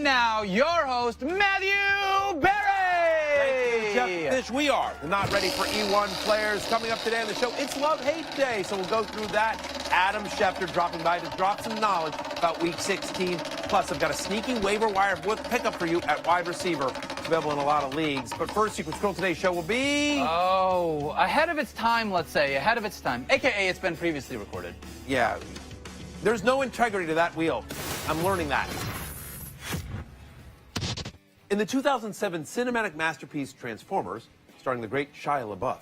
And now, your host, Matthew Berry! Jeff Fish, we are not ready for E1 players. Coming up today on the show, it's Love-Hate Day, so we'll go through that. Adam Schefter dropping by to drop some knowledge about Week 16. Plus, I've got a sneaky waiver wire pickup for you at wide receiver. It's available in a lot of leagues. But first, Secret Scroll today's show will be... Oh, ahead of its time, let's say. Ahead of its time. AKA, it's been previously recorded. Yeah. There's no integrity to that wheel. I'm learning that. In the 2007 cinematic masterpiece Transformers, starring the great Shia LaBeouf,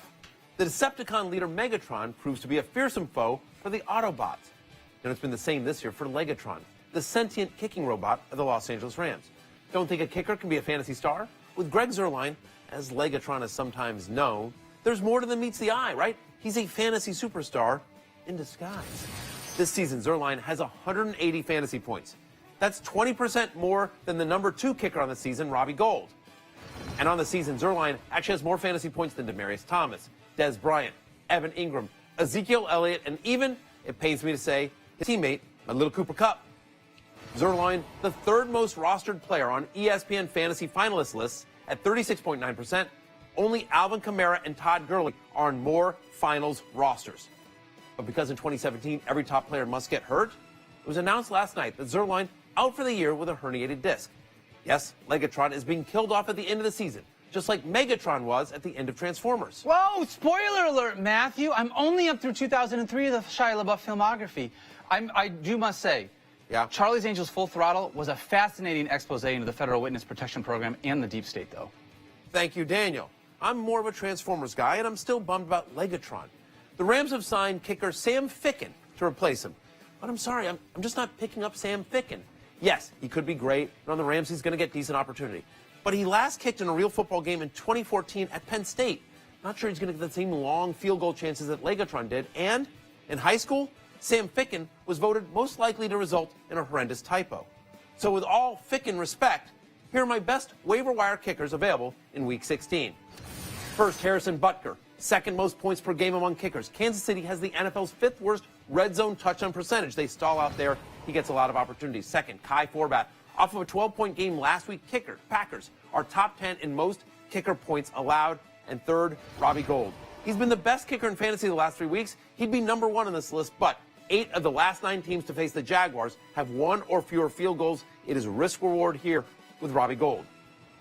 the Decepticon leader Megatron proves to be a fearsome foe for the Autobots. And it's been the same this year for Legatron, the sentient kicking robot of the Los Angeles Rams. Don't think a kicker can be a fantasy star? With Greg Zuerlein, as Legatron is sometimes known, there's more to than meets the eye, right? He's a fantasy superstar in disguise. This season, Zuerlein has 180 fantasy points. That's 20% more than the number 2 kicker on the season, Robbie Gould. And on the season, Zuerlein actually has more fantasy points than Demaryius Thomas, Des Bryant, Evan Ingram, Ezekiel Elliott, and even, it pains me to say, his teammate, my little Cooper Kupp. Zuerlein, the third most rostered player on ESPN fantasy finalist lists at 36.9%. Only Alvin Kamara and Todd Gurley are on more finals rosters. But because in 2017, every top player must get hurt, it was announced last night that Zuerlein out for the year with a herniated disc. Yes, Legatron is being killed off at the end of the season, just like Megatron was at the end of Transformers. Whoa, spoiler alert, Matthew. I'm only up through 2003 of the Shia LaBeouf filmography. I do must say, yeah, Charlie's Angels Full Throttle was a fascinating expose into the Federal Witness Protection Program and the Deep State, though. Thank you, Daniel. I'm more of a Transformers guy, and I'm still bummed about Legatron. The Rams have signed kicker Sam Ficken to replace him. But I'm sorry, I'm just not picking up Sam Ficken. Yes, he could be great, and on the Rams, he's going to get decent opportunity. But he last kicked in a real football game in 2014 at Penn State. Not sure he's going to get the same long field goal chances that Legatron did. And in high school, Sam Ficken was voted most likely to result in a horrendous typo. So with all Ficken respect, here are my best waiver wire kickers available in Week 16. First, Harrison Butker, second most points per game among kickers. Kansas City has the NFL's 5th worst red zone touchdown percentage. They stall out there. He gets a lot of opportunities. Second, Kai Forbath, off of a 12-point game last week, kicker. Packers are top 10 in most kicker points allowed. And third, Robbie Gould. He's been the best kicker in fantasy the last 3 weeks. He'd be number 1 on this list, but 8 of the last 9 teams to face the Jaguars have 1 or fewer field goals. It is risk-reward here with Robbie Gould.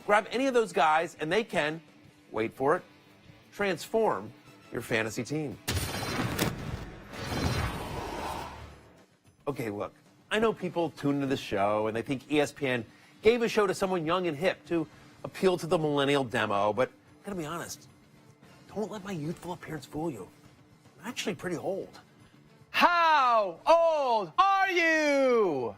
Grab any of those guys, and they can, wait for it, transform your fantasy team. Okay, look, I know people tune into the show and they think ESPN gave a show to someone young and hip to appeal to the millennial demo, but I gotta be honest, don't let my youthful appearance fool you. I'm actually pretty old. How old are you?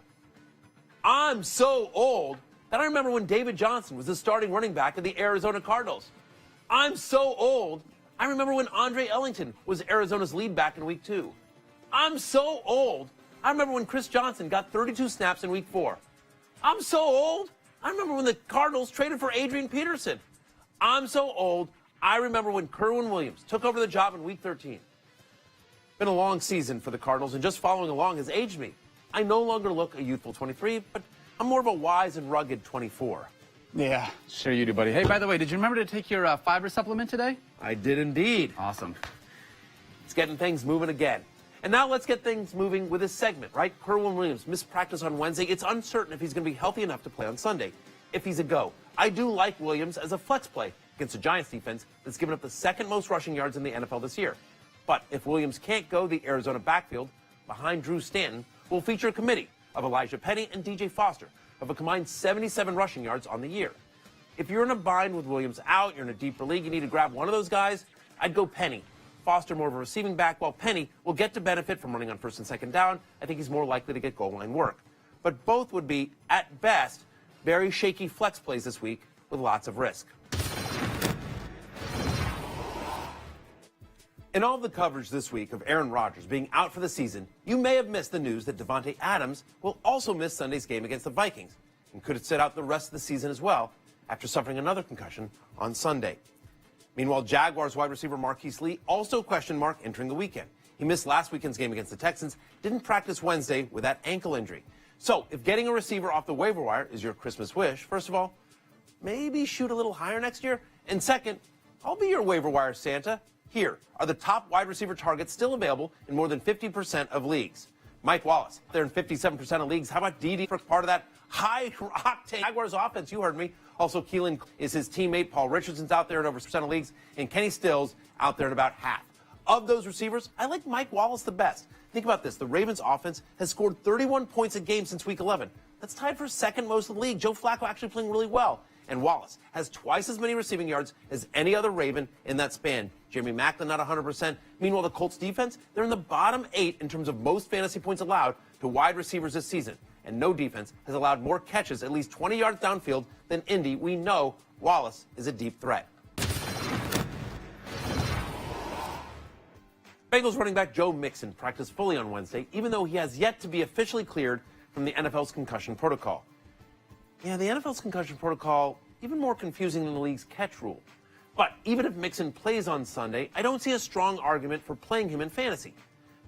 I'm so old that I remember when David Johnson was the starting running back of the Arizona Cardinals. I'm so old, I remember when Andre Ellington was Arizona's lead back in Week 2. I'm so old, I remember when Chris Johnson got 32 snaps in Week 4. I'm so old, I remember when the Cardinals traded for Adrian Peterson. I'm so old, I remember when Kerwin Williams took over the job in Week 13. Been a long season for the Cardinals, and just following along has aged me. I no longer look a youthful 23, but I'm more of a wise and rugged 24. Yeah, sure you do, buddy. Hey, by the way, did you remember to take your fiber supplement today? I did indeed. Awesome. It's getting things moving again. And now let's get things moving with this segment, right? Kerwin Williams missed practice on Wednesday. It's uncertain if he's going to be healthy enough to play on Sunday. If he's a go, I do like Williams as a flex play against a Giants defense that's given up the 2nd most rushing yards in the NFL this year. But if Williams can't go, the Arizona backfield behind Drew Stanton will feature a committee of Elijah Penny and DJ Foster of a combined 77 rushing yards on the year. If you're in a bind with Williams out, you're in a deeper league, you need to grab one of those guys, I'd go Penny. Foster more of a receiving back, while Penny will get to benefit from running on 1st and 2nd down. I think he's more likely to get goal line work. But both would be, at best, very shaky flex plays this week with lots of risk. In all the coverage this week of Aaron Rodgers being out for the season, you may have missed the news that Davante Adams will also miss Sunday's game against the Vikings and could sit out the rest of the season as well after suffering another concussion on Sunday. Meanwhile, Jaguars wide receiver Marquise Lee also question mark entering the weekend. He missed last weekend's game against the Texans, didn't practice Wednesday with that ankle injury. So if getting a receiver off the waiver wire is your Christmas wish, first of all, maybe shoot a little higher next year. And second, I'll be your waiver wire Santa. Here are the top wide receiver targets still available in more than 50% of leagues. Mike Wallace, they're in 57% of leagues. How about Dede for part of that high-octane Jaguars offense? You heard me. Also, Keelan is his teammate. Paul Richardson's out there in over 6% of leagues. And Kenny Stills out there in about half. Of those receivers, I like Mike Wallace the best. Think about this. The Ravens offense has scored 31 points a game since Week 11. That's tied for second most in the league. Joe Flacco actually playing really well. And Wallace has twice as many receiving yards as any other Raven in that span. Jeremy Maclin not 100%. Meanwhile, the Colts defense, they're in the bottom 8 in terms of most fantasy points allowed to wide receivers this season. And no defense has allowed more catches, at least 20 yards downfield, than Indy. We know Wallace is a deep threat. Bengals running back Joe Mixon practiced fully on Wednesday, even though he has yet to be officially cleared from the NFL's concussion protocol. Yeah, the NFL's concussion protocol, even more confusing than the league's catch rule. But even if Mixon plays on Sunday, I don't see a strong argument for playing him in fantasy.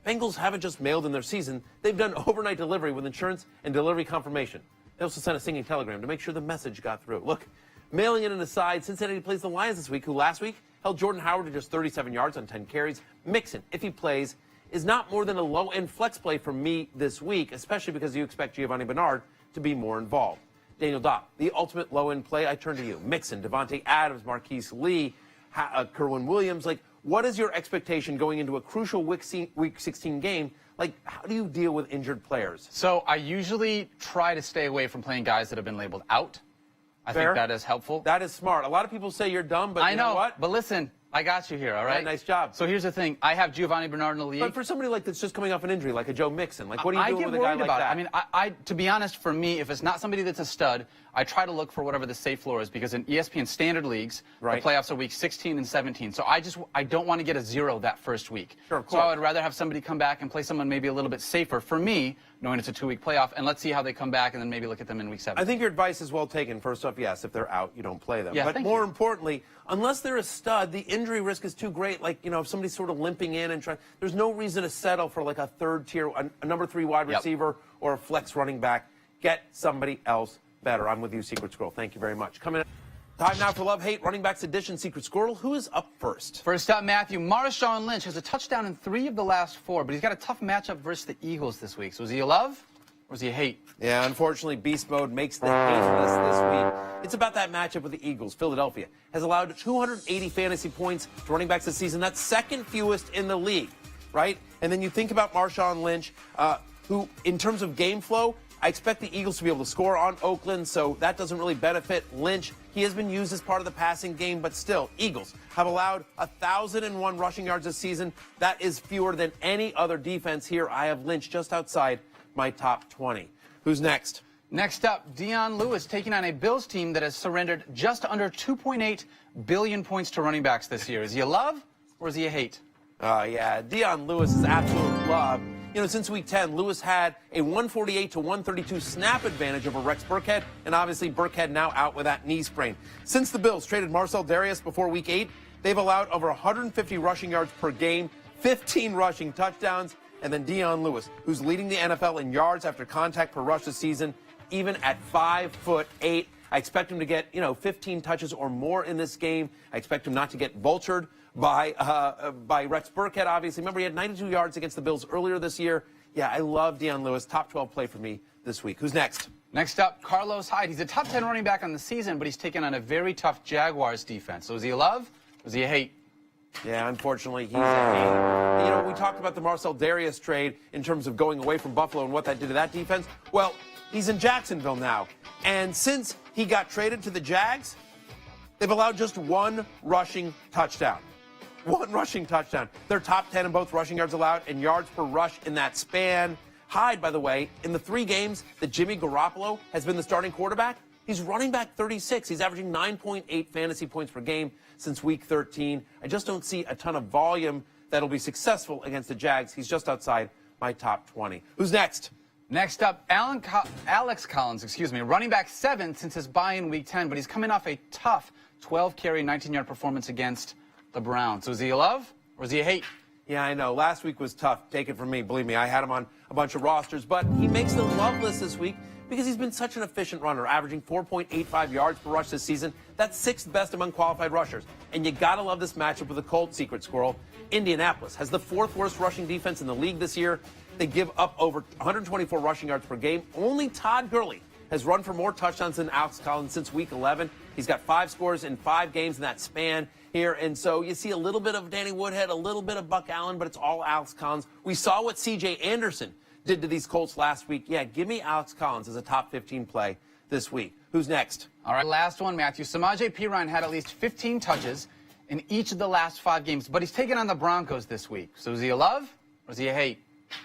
Bengals haven't just mailed in their season, they've done overnight delivery with insurance and delivery confirmation. They also sent a singing telegram to make sure the message got through. Look, mailing in an aside, Cincinnati plays the Lions this week, who last week held Jordan Howard to just 37 yards on 10 carries. Mixon, if he plays, is not more than a low-end flex play for me this week, especially because you expect Giovanni Bernard to be more involved. Daniel Dopp, the ultimate low-end play, I turn to you. Mixon, Devontae Adams, Marquise Lee, Kerwin Williams. Like, what is your expectation going into a crucial Week 16 game? Like, how do you deal with injured players? So I usually try to stay away from playing guys that have been labeled out. I think that is helpful. That is smart. A lot of people say you're dumb, but you know what? But listen, I got you here, all right? Nice job. So here's the thing. I have Giovanni Bernard in the league. But for somebody like that's just coming off an injury, like a Joe Mixon, like what are you doing with a guy like that? I mean, to be honest, for me, if it's not somebody that's a stud, I try to look for whatever the safe floor is, because in ESPN standard leagues, the playoffs are week 16 and 17. So I don't want to get a 0 that first week. Sure, of course. So I would rather have somebody come back and play someone maybe a little bit safer for me, knowing it's a 2-week playoff, and let's see how they come back and then maybe look at them in week 7. I think your advice is well taken. First off, yes, if they're out, you don't play them. Yeah, but more importantly, unless they're a stud, the injury risk is too great. Like, you know, if somebody's sort of limping in and trying, there's no reason to settle for like a third tier, a number 3 wide receiver or a flex running back. Get somebody else better. I'm with you, Secret Squirrel. Thank you very much. Coming up, time now for Love Hate Running Backs Edition. Secret Squirrel, who is up first? First up, Matthew. Marshawn Lynch has a touchdown in 3 of the last 4, but he's got a tough matchup versus the Eagles this week. So is he a love or is he a hate? Yeah, unfortunately, Beast Mode makes the hate list this week. It's about that matchup with the Eagles. Philadelphia has allowed 280 fantasy points to running backs this season. That's second fewest in the league, right? And then you think about Marshawn Lynch, who, in terms of game flow, I expect the Eagles to be able to score on Oakland, so that doesn't really benefit Lynch. He has been used as part of the passing game, but still, Eagles have allowed 1,001 rushing yards this season. That is fewer than any other defense here. I have Lynch just outside my top 20. Who's next? Next up, Dion Lewis taking on a Bills team that has surrendered just under 2.8 billion points to running backs this year. Is he a love or is he a hate? Yeah, Dion Lewis is absolute love. You know, since week 10, Lewis had a 148 to 132 snap advantage over Rex Burkhead, and obviously Burkhead now out with that knee sprain. Since the Bills traded Marcel Darius before week 8, they've allowed over 150 rushing yards per game, 15 rushing touchdowns, and then Dion Lewis, who's leading the NFL in yards after contact per rush this season, even at 5'8". I expect him to get, 15 touches or more in this game. I expect him not to get vultured by Rex Burkhead, obviously. Remember, he had 92 yards against the Bills earlier this year. Yeah, I love Dion Lewis. Top 12 play for me this week. Who's next? Next up, Carlos Hyde. He's a top 10 running back on the season, but he's taken on a very tough Jaguars defense. So is he a love or is he a hate? Yeah, unfortunately, he's a hate. You know, we talked about the Marcel Darius trade in terms of going away from Buffalo and what that did to that defense. Well, he's in Jacksonville now. And since he got traded to the Jags, they've allowed just 1 rushing touchdown. 1 rushing touchdown. They're top 10 in both rushing yards allowed and yards per rush in that span. Hyde, by the way, in the 3 games that Jimmy Garoppolo has been the starting quarterback, he's running back 36. He's averaging 9.8 fantasy points per game since week 13. I just don't see a ton of volume that'll be successful against the Jags. He's just outside my top 20. Who's next? Next up, Alex Collins, running back 7 since his bye in week 10, but he's coming off a tough 12-carry, 19-yard performance against the Browns. So is he a love or is he a hate? Yeah, I know. Last week was tough. Take it from me. Believe me, I had him on a bunch of rosters. But he makes the love list this week because he's been such an efficient runner, averaging 4.85 yards per rush this season. That's 6th best among qualified rushers. And you got to love this matchup with the Colts, Secret Squirrel. Indianapolis has the 4th worst rushing defense in the league this year. They give up over 124 rushing yards per game. Only Todd Gurley has run for more touchdowns than Alex Collins since week 11. He's got 5 scores in 5 games in that span here. And so you see a little bit of Danny Woodhead, a little bit of Buck Allen, but it's all Alex Collins. We saw what C.J. Anderson did to these Colts last week. Yeah, give me Alex Collins as a top 15 play this week. Who's next? All right, last one, Matthew. Samaje Perine had at least 15 touches in each of the last 5 games, but he's taking on the Broncos this week. So is he a love or is he a hate?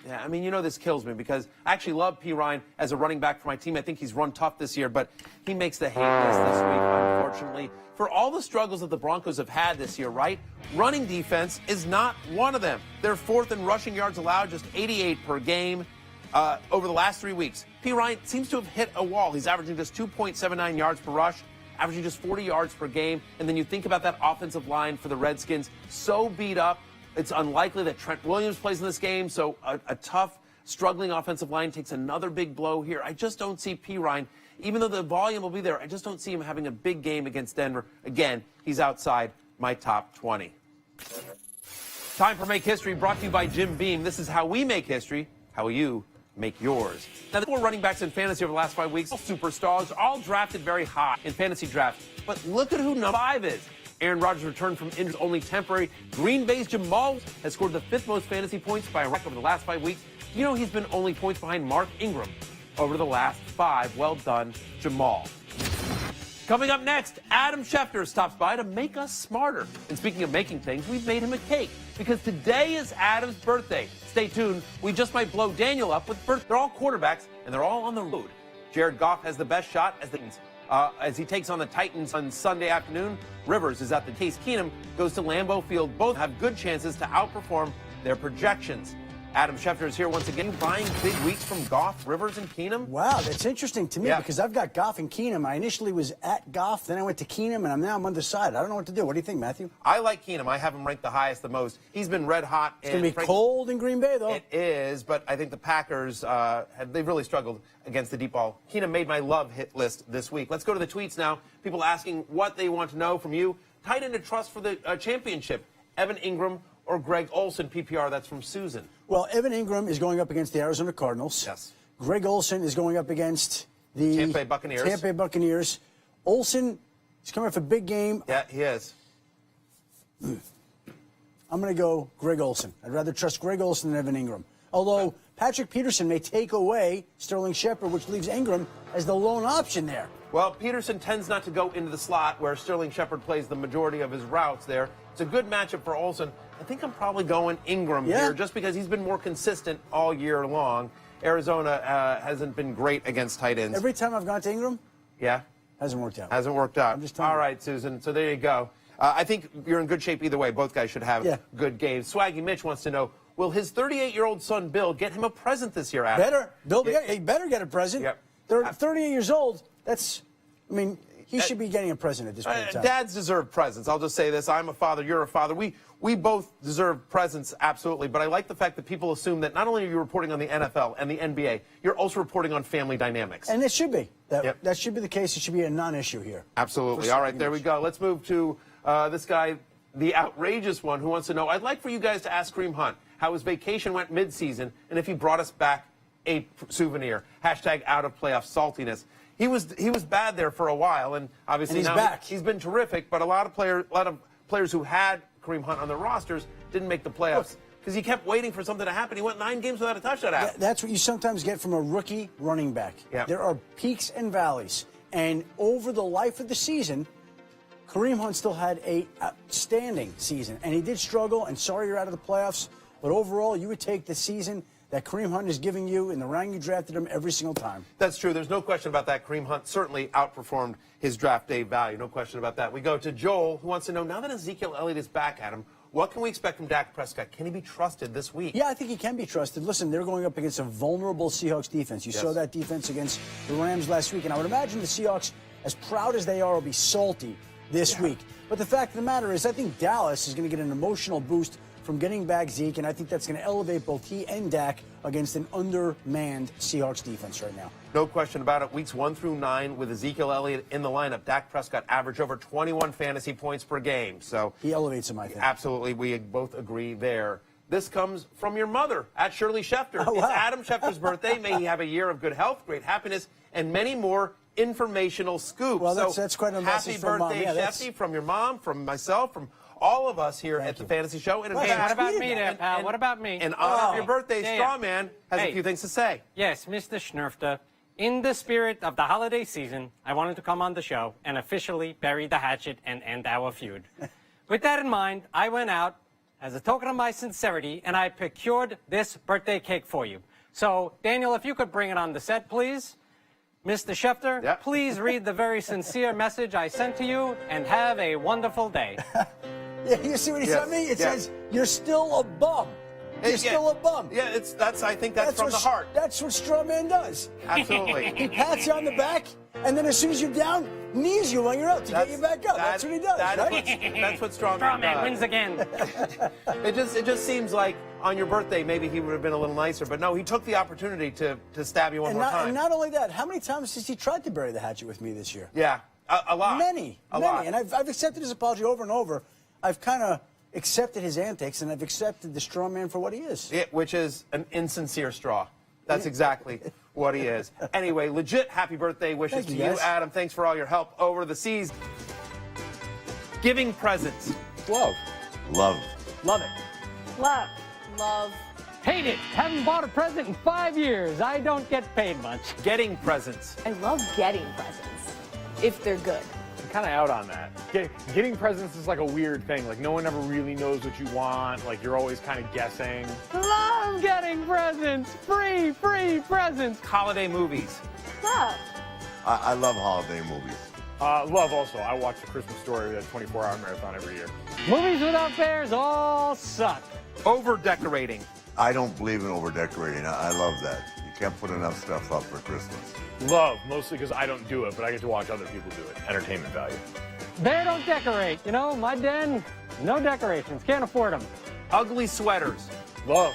Yeah, I mean, you know this kills me because I actually love Perine as a running back for my team. I think he's run tough this year, but he makes the hate list this week, unfortunately. For all the struggles that the Broncos have had this year, right? Running defense is not one of them. They're 4th in rushing yards allowed, just 88 per game over the last 3 weeks. Perine seems to have hit a wall. He's averaging just 2.79 yards per rush, averaging just 40 yards per game. And then you think about that offensive line for the Redskins, so beat up. It's unlikely that Trent Williams plays in this game, so a tough, struggling offensive line takes another big blow here. I just don't see Perine, even though the volume will be there, I just don't see him having a big game against Denver. Again, he's outside my top 20. Time for Make History, brought to you by Jim Beam. This is how we make history. How will you make yours? Now, the 4 running backs in fantasy over the last 5 weeks, all superstars, all drafted very high in fantasy drafts. But look at who number 5 is. Aaron Rodgers returned from injury, only temporary. Green Bay's Jamal has scored the 5th most fantasy points by a record over the last 5 weeks. You know he's been only points behind Mark Ingram over the last 5. Well done, Jamal. Coming up next, Adam Schefter stops by to make us smarter. And speaking of making things, we've made him a cake because today is Adam's birthday. Stay tuned. We just might blow Daniel up with birth. They're all quarterbacks, and they're all on the road. Jared Goff has the best shot as he takes on the Titans on Sunday afternoon. Rivers is at the Case Keenum, goes to Lambeau Field. Both have good chances to outperform their projections. Adam Schefter is here once again. You buying big weeks from Goff, Rivers, and Keenum? Wow, that's interesting to me because I've got Goff and Keenum. I initially was at Goff, then I went to Keenum, and now I'm on the side. I don't know what to do. What do you think, Matthew? I like Keenum. I have him ranked the highest, the most. He's been red hot. It's going to be cold in Green Bay, though. It is, but I think the Packers, they've really struggled against the deep ball. Keenum made my love hit list this week. Let's go to the tweets now. People asking what they want to know from you. Tight end to trust for the championship, Evan Ingram or Greg Olsen, PPR. That's from Susan. Well, Evan Ingram is going up against the Arizona Cardinals. Yes. Greg Olsen is going up against the Tampa Bay Buccaneers. Olsen is coming off a big game. Yeah, he is. I'm going to go Greg Olsen. I'd rather trust Greg Olsen than Evan Ingram. Although Patrick Peterson may take away Sterling Shepard, which leaves Ingram as the lone option there. Well, Peterson tends not to go into the slot where Sterling Shepard plays the majority of his routes there. It's a good matchup for Olsen. I think I'm probably going Ingram here just because he's been more consistent all year long. Arizona hasn't been great against tight ends. Every time I've gone to Ingram, yeah, hasn't worked out. Hasn't worked out. I'm just telling you. All right, Susan. So there you go. I think you're in good shape either way. Both guys should have good games. Swaggy Mitch wants to know, will his 38-year-old son Bill get him a present this year, Adam? Better. Bill, he better get a present. Yep. They're 38 years old. He should be getting a present at this point in time. Dads deserve presents. I'll just say this. I'm a father. You're a father. We both deserve presents, absolutely. But I like the fact that people assume that not only are you reporting on the NFL and the NBA, you're also reporting on family dynamics. And it should be. That should be the case. It should be a non-issue here. Absolutely. All right, there we go. Let's move to this guy, the outrageous one, who wants to know, I'd like for you guys to ask Kareem Hunt how his vacation went mid-season and if he brought us back a souvenir. Hashtag out of playoff saltiness. He was bad there for a while, and obviously he's now back. He's been terrific. But a lot of players who had Kareem Hunt on their rosters didn't make the playoffs because he kept waiting for something to happen. He went 9 games without a touchdown. That's what you sometimes get from a rookie running back. Yeah. There are peaks and valleys, and over the life of the season, Kareem Hunt still had a outstanding season, and he did struggle. And sorry you're out of the playoffs, but overall, you would take the season that Kareem Hunt is giving you in the round you drafted him every single time. That's true. There's no question about that. Kareem Hunt certainly outperformed his draft day value. No question about that. We go to Joel, who wants to know, now that Ezekiel Elliott is back, Adam, what can we expect from Dak Prescott? Can he be trusted this week? Yeah, I think he can be trusted. Listen, they're going up against a vulnerable Seahawks defense. You saw that defense against the Rams last week, and I would imagine the Seahawks, as proud as they are, will be salty this week. But the fact of the matter is, I think Dallas is going to get an emotional boost from getting back Zeke, and I think that's going to elevate both he and Dak against an undermanned Seahawks defense right now. No question about it. Weeks 1 through 9 with Ezekiel Elliott in the lineup, Dak Prescott averaged over 21 fantasy points per game. So he elevates him, I think. Absolutely. We both agree there. This comes from your mother, at Shirley Schefter. Oh, wow. It's Adam Schefter's birthday. May he have a year of good health, great happiness, and many more informational scoops. Well, that's quite a message from Mom. Happy Yeah, birthday, Shefty, from your mom, from myself, from all of us here at the Fantasy Show. And Well, What about tweeted me there, pal? What about me? In honor of your birthday, Yeah. Strawman has a Hey. few things to say. Yes, Mr. Schnurfter. In the spirit of the holiday season, I wanted to come on the show and officially bury the hatchet and end our feud. With that in mind, I went out as a token of my sincerity and I procured this birthday cake for you. So, Daniel, if you could bring it on the set, please. Mr. Schefter, Yep. please read the very sincere message I sent to you and have a wonderful day. Yeah, you see what he Yes, sent me? It yes. says, "You're still a bum. You're still a bum." Yeah, I think that's from what the heart. That's what Strawman does. Absolutely. He pats you on the back, and then as soon as you're down, knees you when you're up to get you back up. That's what he does, right? That's what Strawman Strawman does. wins again. It just seems like on your birthday maybe he would have been a little nicer, but no, he took the opportunity to stab you one And more not, time. and not only that, how many times has he tried to bury the hatchet with me this year? Yeah, a lot. Many. A lot. And I've accepted his apology over and over. I've kind of accepted his antics, and I've accepted the straw man for what he is. Which is an insincere straw. That's exactly what he is. Anyway, legit happy birthday wishes Thank to you, you, guys. Adam. Thanks for all your help over the seas. Giving presents. Love. Love. Love it. Love. Love. Hate it. Haven't bought a present in 5 years. I don't get paid much. Getting presents. I love getting presents if they're good. I'm kind of out on that. Getting presents is like a weird thing. Like, no one ever really knows what you want. Like, you're always kind of guessing. Love getting presents. Free presents. Holiday movies. Love. I love holiday movies. Love also. I watch The Christmas Story, that 24-hour marathon every year. Movies without bears all suck. Over decorating. I don't believe in over-decorating. I love that. You can't put enough stuff up for Christmas. Love, mostly because I don't do it, but I get to watch other people do it. Entertainment value. Bear don't decorate. You know, my den, no decorations. Can't afford them. Ugly sweaters. Love.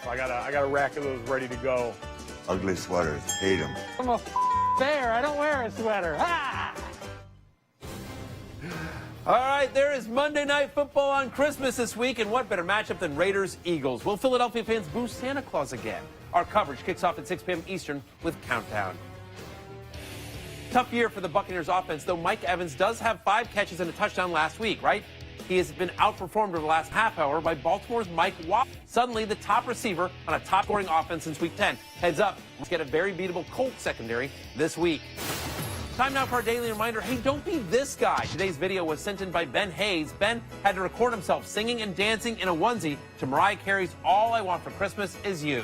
I got a rack of those ready to go. Ugly sweaters. Hate them. I'm a bear. I don't wear a sweater. Ah! All right, there is Monday Night Football on Christmas this week, and what better matchup than Raiders-Eagles? Will Philadelphia fans boo Santa Claus again? Our coverage kicks off at 6 p.m. Eastern with Countdown. Tough year for the Buccaneers offense, though Mike Evans does have 5 catches and a touchdown last week, right? He has been outperformed over the last half hour by Baltimore's Mike Watt. Suddenly, the top receiver on a top-scoring offense since Week 10. Heads up, let's get a very beatable Colts secondary this week. Time now for our daily reminder. Hey, don't be this guy. Today's video was sent in by Ben Hayes. Ben had to record himself singing and dancing in a onesie to Mariah Carey's All I Want for Christmas Is You.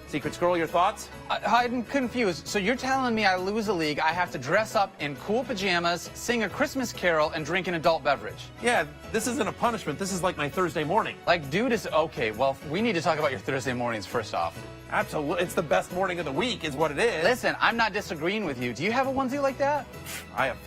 Secret Squirrel, your thoughts? I'm confused. So you're telling me I lose a league, I have to dress up in cool pajamas, sing a Christmas carol, and drink an adult beverage? Yeah, this isn't a punishment. This is like my Thursday morning. Like, dude is okay. Well, we need to talk about your Thursday mornings first off. Absolutely. It's the best morning of the week is what it is. Listen, I'm not disagreeing with you. Do you have a onesie like that? I have